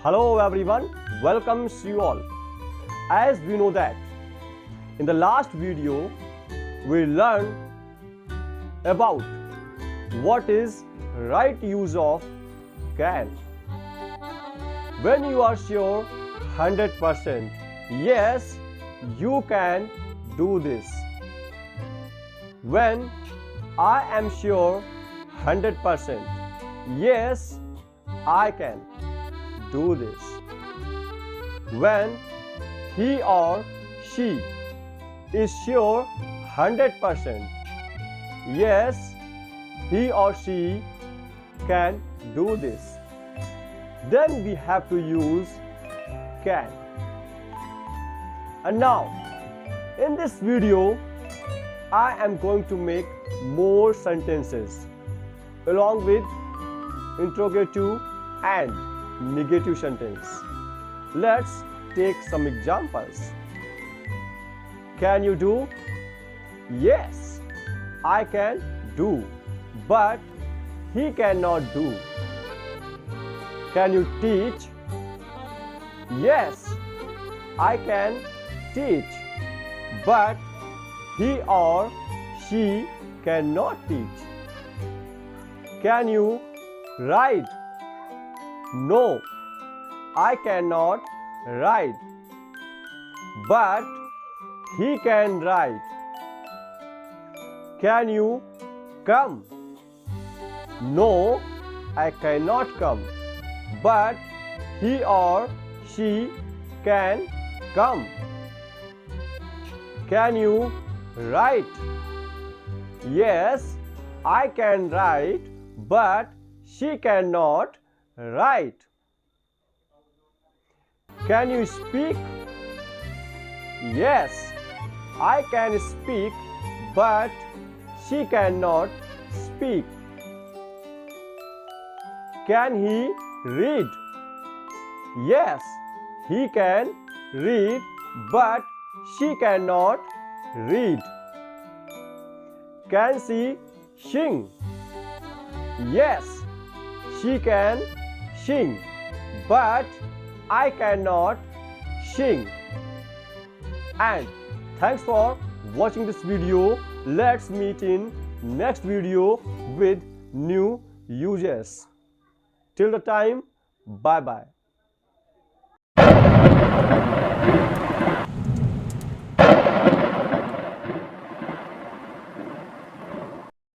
Hello everyone, welcomes you all. As we know that in the last video we learned about what is right use of can. When you are sure 100% yes you can do this. When I am sure 100% yes I can do this. When he or she is sure 100% yes he or she can do this, then we have to use can. And now in this video I am going to make more sentences along with interrogative and negative sentence. Let's take some examples. Can you do? Yes, I can do, but he cannot do. Can you teach? Yes, I can teach, but he or she cannot teach. Can you write? No, I cannot write, but he can write. Can you come? No, I cannot come, but he or she can come. Can you write? Yes, I can write, but she cannot write. Can you speak? Yes, I can speak, but she cannot speak. Can he read? Yes, he can read, but she cannot read. Can she sing? Yes, she can sing, but I cannot sing. And thanks for watching this video. Let's meet in next video with new uses. Till the time, bye bye.